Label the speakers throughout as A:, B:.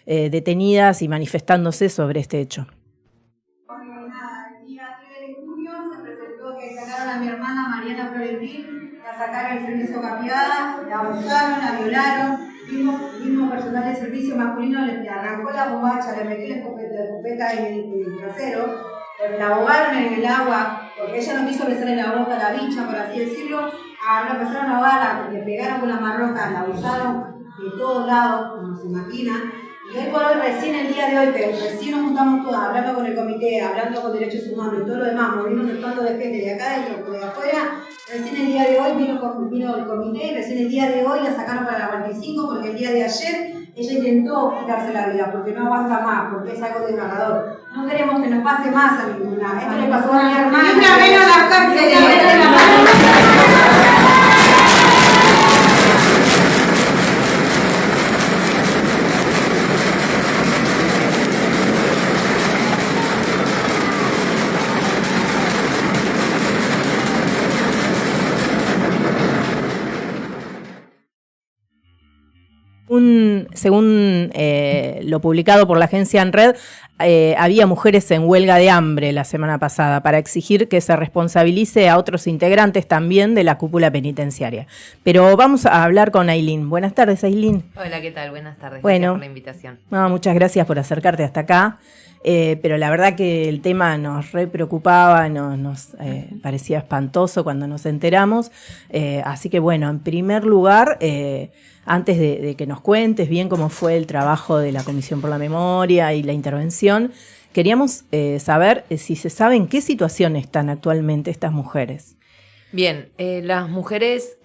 A: detenidas y manifestándose sobre este hecho.
B: El día 3 de junio se presentó que sacaron a mi hermana Mariana Florentín, la sacaron del servicio capiada, la abusaron, la violaron. Mismo personal del servicio masculino le arrancó la bombacha, le metió la escopeta en el trasero, la ahogaron en el agua, porque ella no quiso besar en la boca a la bicha, por así decirlo. La empezaron a ahogar, le pegaron con la marroca, la abusaron de todos lados, como se imagina. Y hoy por hoy, recién el día de hoy, que recién nos juntamos todas, hablando con el comité, hablando con derechos humanos y todo lo demás, movimos el tanto de gente de acá adentro como de afuera, recién el día de hoy vino el comité y recién el día de hoy la sacaron para la 45 porque el día de ayer ella intentó quitarse la vida porque no aguanta más, porque es algo desgarrador. No queremos que nos pase más a ninguna. Esto le pasó a mi hermana. Y una vez a la cárcel.
A: Según lo publicado por la agencia ANRED, había mujeres en huelga de hambre la semana pasada para exigir que se responsabilice a otros integrantes también de la cúpula penitenciaria. Pero vamos a hablar con Ailín. Buenas tardes, Ailín.
C: Hola, ¿qué tal? Buenas tardes.
A: Bueno,
C: gracias por la invitación.
A: Muchas gracias por acercarte hasta acá. Pero la verdad que el tema nos re preocupaba, nos parecía espantoso cuando nos enteramos. Así que bueno, en primer lugar, antes de que nos cuentes bien cómo fue el trabajo de la Comisión por la Memoria y la intervención, queríamos saber si se sabe en qué situación están actualmente estas mujeres.
C: Bien, las mujeres,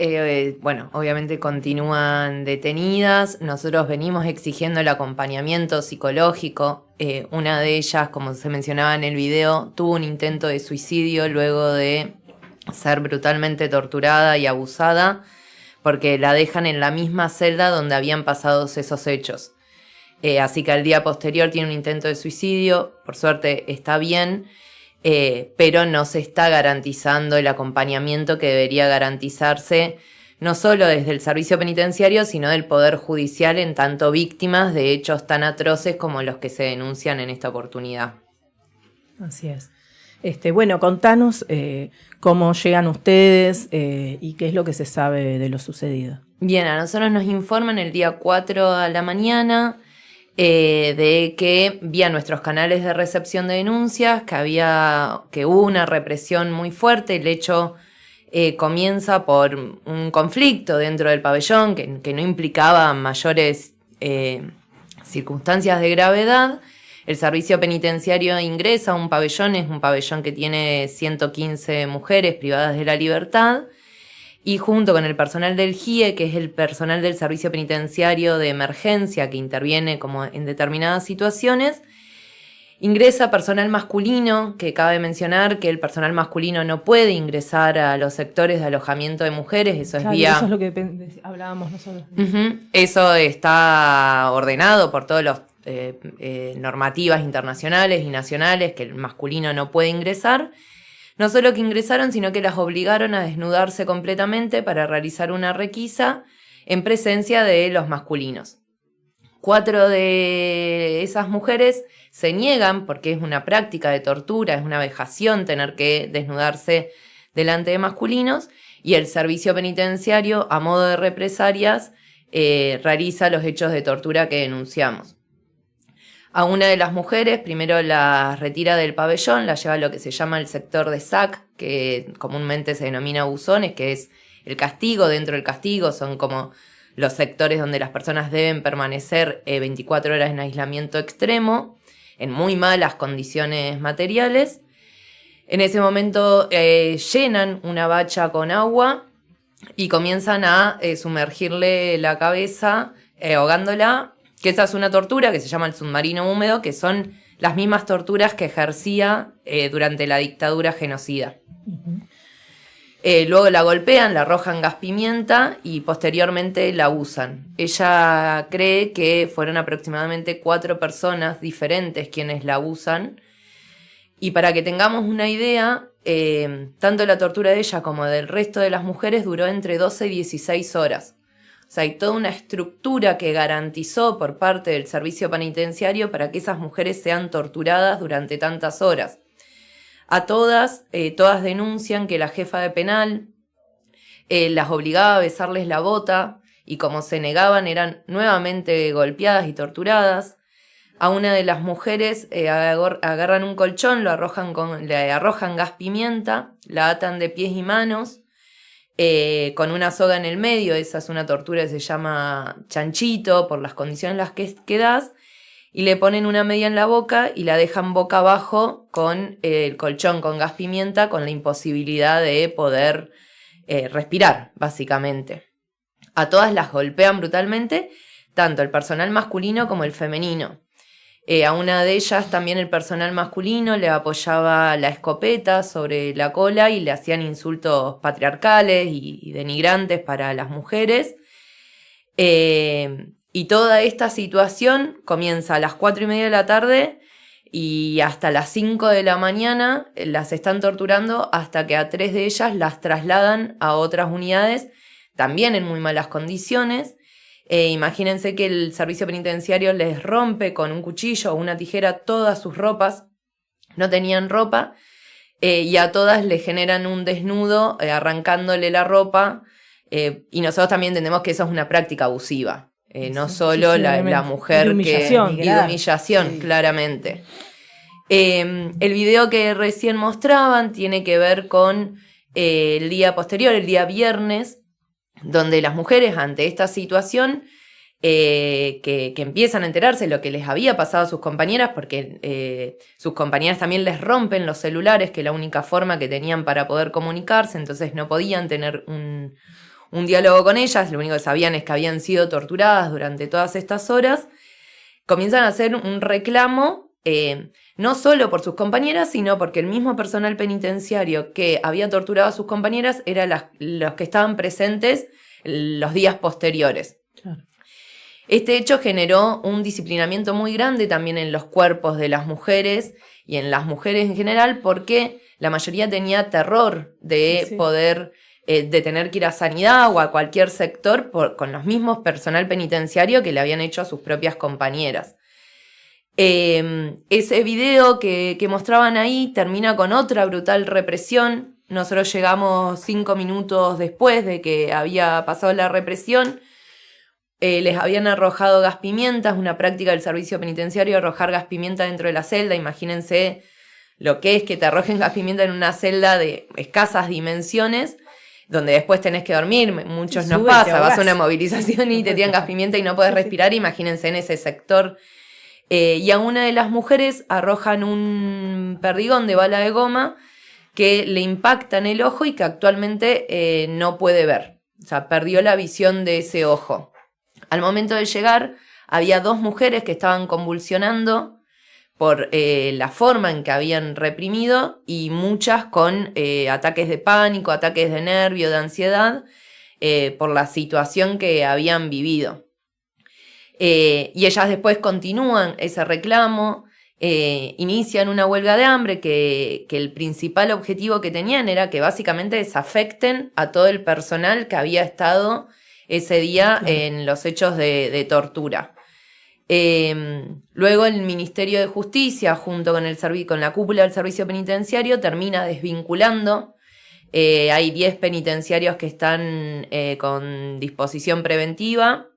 C: bueno, obviamente continúan detenidas. Nosotros venimos exigiendo el acompañamiento psicológico. Una de ellas, como se mencionaba en el video, tuvo un intento de suicidio luego de ser brutalmente torturada y abusada, porque la dejan en la misma celda donde habían pasado esos hechos. Así que al día posterior tiene un intento de suicidio, por suerte está bien, pero no se está garantizando el acompañamiento que debería garantizarse, no solo desde el servicio penitenciario, sino del Poder Judicial en tanto víctimas de hechos tan atroces como los que se denuncian en esta oportunidad.
A: Así es. Bueno, contanos cómo llegan ustedes y qué es lo que se sabe de lo sucedido.
C: Bien, a nosotros nos informan el día 4 a la mañana de que vía nuestros canales de recepción de denuncias que hubo una represión muy fuerte. El hecho comienza por un conflicto dentro del pabellón que no implicaba mayores circunstancias de gravedad. El servicio penitenciario ingresa a un pabellón, es un pabellón que tiene 115 mujeres privadas de la libertad, y junto con el personal del GIE, que es el personal del servicio penitenciario de emergencia que interviene como en determinadas situaciones, ingresa personal masculino, que cabe mencionar que el personal masculino no puede ingresar a los sectores de alojamiento de mujeres, eso
A: claro,
C: es vía...
A: Eso es lo que hablábamos nosotros.
C: Uh-huh. Eso está ordenado por todos los normativas internacionales y nacionales, que el masculino no puede ingresar. No solo que ingresaron, sino que las obligaron a desnudarse completamente para realizar una requisa en presencia de los masculinos. 4 de esas mujeres se niegan porque es una práctica de tortura, es una vejación tener que desnudarse delante de masculinos, y el servicio penitenciario, a modo de represalias, realiza los hechos de tortura que denunciamos. A una de las mujeres primero la retira del pabellón, la lleva a lo que se llama el sector de SAC, que comúnmente se denomina buzones, que es el castigo dentro del castigo, son como los sectores donde las personas deben permanecer 24 horas en aislamiento extremo, en muy malas condiciones materiales. En ese momento llenan una bacha con agua y comienzan a sumergirle la cabeza, ahogándola, que esa es una tortura que se llama el submarino húmedo, que son las mismas torturas que ejercía durante la dictadura genocida. Uh-huh. Luego la golpean, la arrojan gas pimienta y posteriormente la usan. Ella cree que fueron aproximadamente 4 personas diferentes quienes la usan. Y para que tengamos una idea, tanto la tortura de ella como del resto de las mujeres duró entre 12 y 16 horas. O sea, hay toda una estructura que garantizó por parte del servicio penitenciario para que esas mujeres sean torturadas durante tantas horas. A todas denuncian que la jefa de penal las obligaba a besarles la bota y como se negaban eran nuevamente golpeadas y torturadas. A una de las mujeres agarran un colchón, le arrojan gas pimienta, la atan de pies y manos, con una soga en el medio. Esa es una tortura que se llama chanchito por las condiciones en las que das, y le ponen una media en la boca y la dejan boca abajo con el colchón con gas pimienta, con la imposibilidad de poder respirar, básicamente. A todas las golpean brutalmente, tanto el personal masculino como el femenino. A una de ellas también el personal masculino le apoyaba la escopeta sobre la cola y le hacían insultos patriarcales y denigrantes para las mujeres. Y toda esta situación comienza a las 4:30 de la tarde y hasta las 5 de la mañana las están torturando hasta que a 3 de ellas las trasladan a otras unidades, también en muy malas condiciones. Imagínense que el servicio penitenciario les rompe con un cuchillo o una tijera todas sus ropas, no tenían ropa, y a todas les generan un desnudo arrancándole la ropa, y nosotros también entendemos que eso es una práctica abusiva, no solo la mujer
A: y humillación,
C: y de humillación, sí. Claramente. El video que recién mostraban tiene que ver con el día posterior, el día viernes, donde las mujeres ante esta situación que empiezan a enterarse de lo que les había pasado a sus compañeras, porque sus compañeras también les rompen los celulares, que es la única forma que tenían para poder comunicarse, entonces no podían tener un diálogo con ellas, lo único que sabían es que habían sido torturadas durante todas estas horas, comienzan a hacer un reclamo, no solo por sus compañeras, sino porque el mismo personal penitenciario que había torturado a sus compañeras era los que estaban presentes los días posteriores. Claro. Este hecho generó un disciplinamiento muy grande también en los cuerpos de las mujeres y en las mujeres en general, porque la mayoría tenía terror de poder, de tener que ir a sanidad o a cualquier sector con los mismos personal penitenciario que le habían hecho a sus propias compañeras. Ese video que mostraban ahí termina con otra brutal represión. Nosotros llegamos 5 minutos después de que había pasado la represión. Les habían arrojado gas pimienta, es una práctica del servicio penitenciario arrojar gas pimienta dentro de la celda. Imagínense lo que es que te arrojen gas pimienta en una celda de escasas dimensiones, donde después tenés que dormir. Muchos nos pasa, vas a una movilización y te tiran gas pimienta y no podés respirar. Imagínense en ese sector. Y a una de las mujeres arrojan un perdigón de bala de goma que le impacta en el ojo y que actualmente no puede ver. O sea, perdió la visión de ese ojo. Al momento de llegar, había 2 mujeres que estaban convulsionando por la forma en que habían reprimido y muchas con ataques de pánico, ataques de nervio, de ansiedad, por la situación que habían vivido. Y ellas después continúan ese reclamo, inician una huelga de hambre que el principal objetivo que tenían era que básicamente desafecten a todo el personal que había estado ese día en los hechos de tortura. Luego el Ministerio de Justicia, junto con la cúpula del servicio penitenciario, termina desvinculando. Hay 10 penitenciarios que están con disposición preventiva,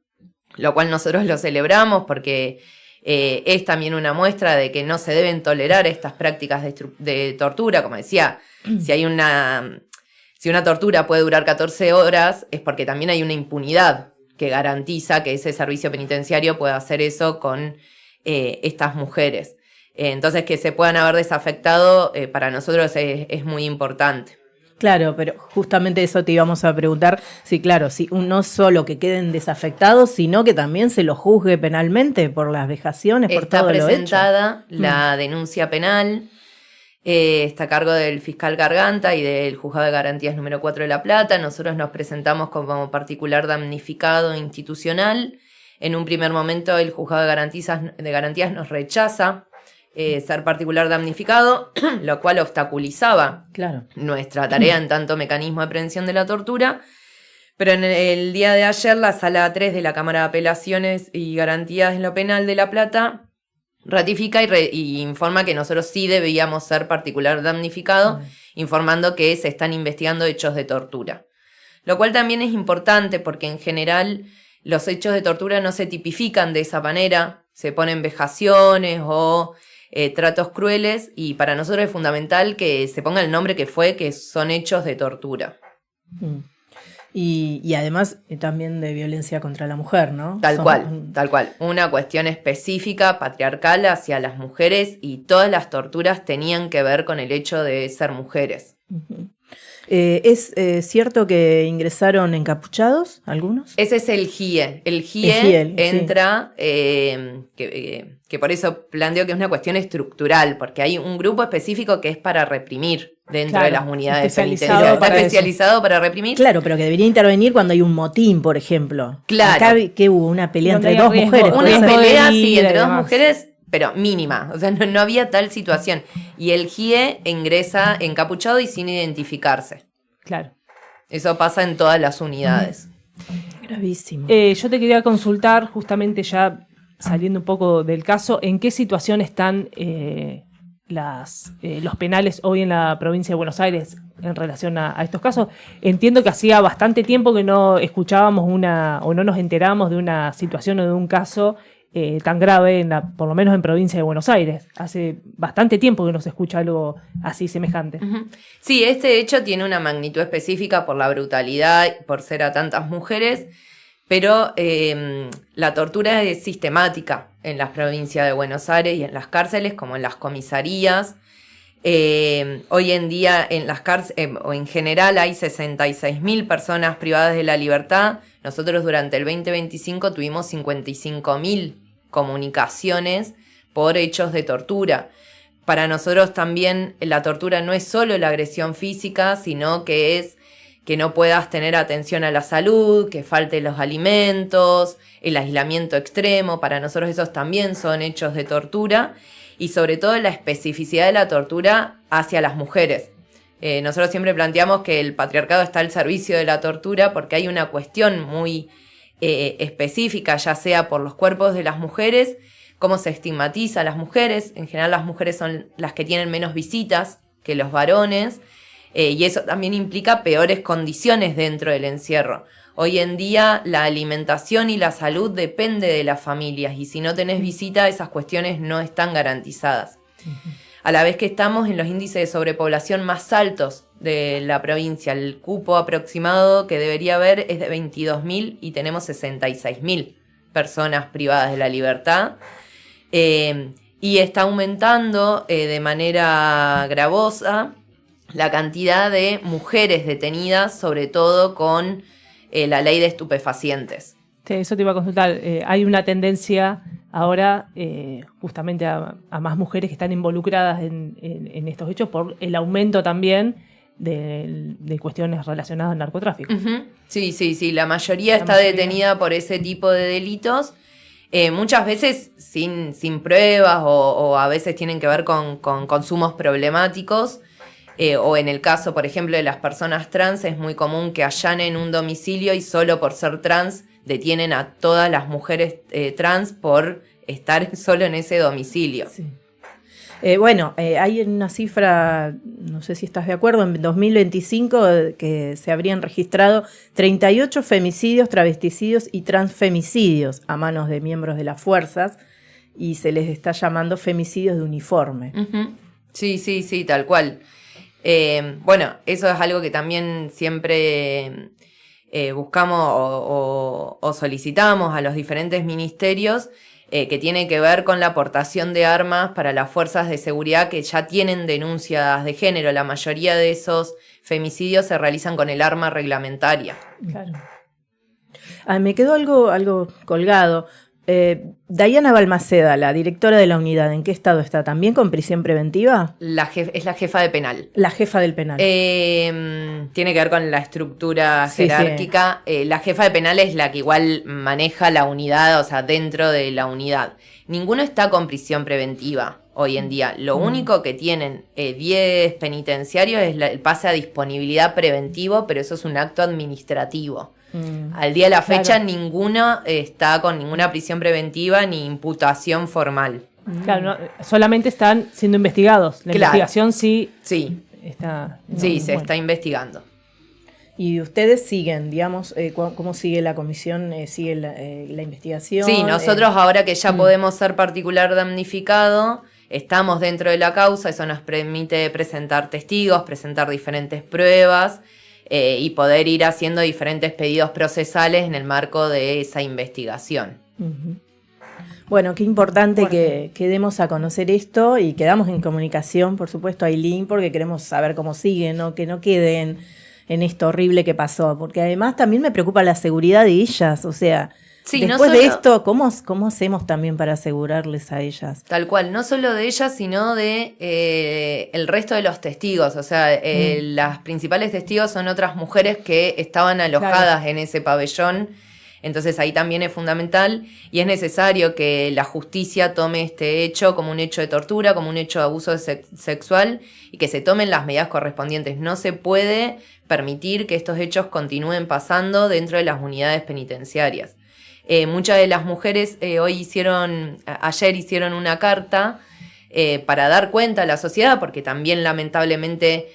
C: lo cual nosotros lo celebramos porque es también una muestra de que no se deben tolerar estas prácticas de tortura. Como decía, si una tortura puede durar 14 horas es porque también hay una impunidad que garantiza que ese servicio penitenciario pueda hacer eso con estas mujeres. Entonces, que se puedan haber desafectado para nosotros es muy importante.
A: Claro, pero justamente eso te íbamos a preguntar, sí, claro, si no solo que queden desafectados, sino que también se los juzgue penalmente por las vejaciones, por todo lo hecho.
C: Está presentada la denuncia penal, está a cargo del fiscal Garganta y del Juzgado de Garantías número 4 de La Plata. Nosotros nos presentamos como particular damnificado institucional. En un primer momento el Juzgado de Garantías nos rechaza ser particular damnificado, lo cual obstaculizaba nuestra tarea en tanto mecanismo de prevención de la tortura, Pero en el día de ayer, la Sala 3 de la Cámara de Apelaciones y Garantías en lo Penal de La Plata ratifica y informa que nosotros sí debíamos ser particular damnificado, informando que se están investigando hechos de tortura. Lo cual también es importante porque en general los hechos de tortura no se tipifican de esa manera, se ponen vejaciones o tratos crueles, y para nosotros es fundamental que se ponga el nombre que son hechos de tortura.
A: Y además también de violencia contra la mujer, ¿no?
C: Tal cual. Una cuestión específica, patriarcal hacia las mujeres, y todas las torturas tenían que ver con el hecho de ser mujeres.
A: ¿Es cierto que ingresaron encapuchados algunos?
C: Ese es el GIE. El GIE entra, que por eso planteo que es una cuestión estructural, porque hay un grupo específico que es para reprimir dentro de las unidades penitenciarias. Está especializado para reprimir.
A: Claro, pero que debería intervenir cuando hay un motín, por ejemplo.
C: Claro.
A: Acá que hubo una pelea entre dos mujeres.
C: Una pelea, sí, entre dos mujeres, pero mínima. O sea, no había tal situación. Y el GIE ingresa encapuchado y sin identificarse.
D: Claro.
C: Eso pasa en todas las unidades.
A: Gravísimo.
D: Yo te quería consultar, justamente ya saliendo un poco del caso, ¿en qué situación están los penales hoy en la provincia de Buenos Aires en relación a estos casos? Entiendo que hacía bastante tiempo que no escuchábamos o no nos enterábamos de una situación o de un caso tan grave, por lo menos en provincia de Buenos Aires. Hace bastante tiempo que no se escucha algo así semejante.
C: Uh-huh. Sí, este hecho tiene una magnitud específica por la brutalidad, por ser a tantas mujeres, pero la tortura es sistemática en las provincias de Buenos Aires y en las cárceles, como en las comisarías. Hoy en día en las cárceles, o en general, hay 66.000 personas privadas de la libertad. Nosotros durante el 2025 tuvimos 55.000 comunicaciones por hechos de tortura. Para nosotros también la tortura no es solo la agresión física, sino que es que no puedas tener atención a la salud, que falten los alimentos, el aislamiento extremo. Para nosotros esos también son hechos de tortura, y sobre todo la especificidad de la tortura hacia las mujeres. Nosotros siempre planteamos que el patriarcado está al servicio de la tortura porque hay una cuestión muy específica, ya sea por los cuerpos de las mujeres, cómo se estigmatiza a las mujeres. En general las mujeres son las que tienen menos visitas que los varones, y eso también implica peores condiciones dentro del encierro. Hoy en día la alimentación y la salud depende de las familias, y si no tenés visita, esas cuestiones no están garantizadas. Uh-huh. A la vez que estamos en los índices de sobrepoblación más altos de la provincia, el cupo aproximado que debería haber es de 22.000 y tenemos 66.000 personas privadas de la libertad. Y está aumentando de manera gravosa la cantidad de mujeres detenidas, sobre todo con la ley de estupefacientes.
D: Sí, eso te iba a consultar. Hay una tendencia ahora justamente a más mujeres que están involucradas en estos hechos por el aumento también de cuestiones relacionadas al narcotráfico.
C: Uh-huh. Sí. La mayoría está detenida por ese tipo de delitos. Muchas veces sin pruebas o a veces tienen que ver con consumos problemáticos. O en el caso, por ejemplo, de las personas trans, es muy común que allanen un domicilio y solo por ser trans detienen a todas las mujeres trans por estar solo en ese domicilio.
A: Sí. Hay una cifra, no sé si estás de acuerdo, en 2025 que se habrían registrado 38 femicidios, travesticidios y transfemicidios a manos de miembros de las fuerzas, y se les está llamando femicidios de uniforme.
C: Uh-huh. Sí, tal cual. Eso es algo que también siempre buscamos o solicitamos a los diferentes ministerios, que tiene que ver con la aportación de armas para las fuerzas de seguridad que ya tienen denuncias de género. La mayoría de esos femicidios se realizan con el arma reglamentaria.
A: Claro. Me quedó algo colgado. Dayana Balmaceda, la directora de la unidad, ¿en qué estado está? ¿También con prisión preventiva?
C: Es la jefa de penal.
A: La jefa del penal.
C: Tiene que ver con la estructura jerárquica. Sí. La jefa de penal es la que igual maneja la unidad, o sea, dentro de la unidad. Ninguno está con prisión preventiva hoy en día. Lo único que tienen 10 penitenciarios es el pase a disponibilidad preventivo, pero eso es un acto administrativo. Al día de la fecha
D: Claro.
C: ninguno está con ninguna prisión preventiva ni imputación formal.
D: Claro, solamente están siendo investigados. La
C: Claro.
D: investigación sí
C: Sí,
D: está...
C: sí,
D: no,
C: se
D: bueno.
C: está investigando.
A: Y ustedes siguen, digamos, ¿cómo sigue la comisión? ¿Sigue la investigación?
C: Sí, nosotros ahora que ya podemos ser particular damnificado, estamos dentro de la causa, eso nos permite presentar testigos, presentar diferentes pruebas y poder ir haciendo diferentes pedidos procesales en el marco de esa investigación.
A: Ujú. Bueno, qué importante que demos a conocer esto y quedamos en comunicación, por supuesto, Ailín, porque queremos saber cómo sigue, ¿no? Que no queden en esto horrible que pasó, porque además también me preocupa la seguridad de ellas, o sea,
C: Sí, no
A: después de
C: solo-
A: esto, ¿cómo hacemos también para asegurarles a ellas?
C: Tal cual, no solo de ellas, sino de el resto de los testigos. O sea, las principales testigos son otras mujeres que estaban alojadas en ese pabellón. Entonces ahí también es fundamental y es necesario que la justicia tome este hecho como un hecho de tortura, como un hecho de abuso sexual y que se tomen las medidas correspondientes. No se puede permitir que estos hechos continúen pasando dentro de las unidades penitenciarias. Muchas de las mujeres ayer hicieron una carta para dar cuenta a la sociedad, porque también lamentablemente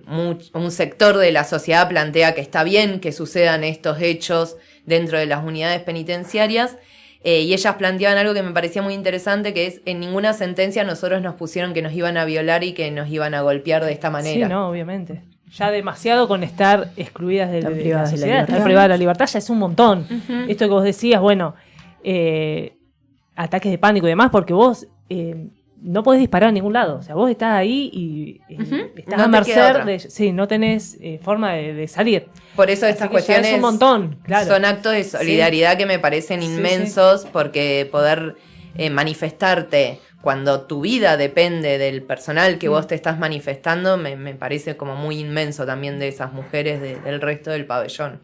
C: un sector de la sociedad plantea que está bien que sucedan estos hechos dentro de las unidades penitenciarias, y ellas planteaban algo que me parecía muy interesante, que es: en ninguna sentencia nosotros nos pusieron que nos iban a violar y que nos iban a golpear de esta manera.
D: Sí, no, obviamente. Ya demasiado con estar excluidas de
A: Están
D: la
A: privadas de la
D: sociedad, estar
A: libertad.
D: privadas de la libertad ya es un montón. Esto que vos decías, bueno, ataques de pánico y demás, porque vos no podés disparar a ningún lado. O sea, vos estás ahí y estás
C: No
D: a
C: te
D: merced
C: queda otra.
D: de... Sí, no tenés forma de salir.
C: Por eso
D: Así
C: estas
D: que ya
C: cuestiones
D: es un montón, claro.
C: son actos de solidaridad que me parecen
D: Sí,
C: inmensos, porque poder manifestarte cuando tu vida depende del personal que vos te estás manifestando me parece como muy inmenso también de esas mujeres del resto del pabellón.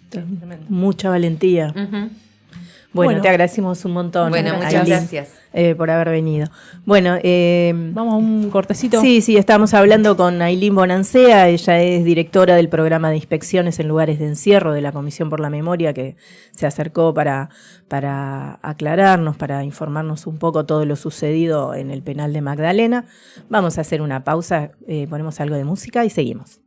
D: Tremendo.
A: Mucha valentía.
C: Ujú.
A: Bueno, te agradecemos un montón.
C: Bueno, muchas
A: Ailín,
C: gracias.
A: por haber venido. Bueno,
D: Vamos a un cortecito.
A: sí, estamos hablando con Ailín Bonancea. Ella es directora del programa de inspecciones en lugares de encierro de la Comisión por la Memoria, que se acercó para aclararnos, para informarnos un poco todo lo sucedido en el penal de Magdalena. Vamos a hacer una pausa, ponemos algo de música y seguimos.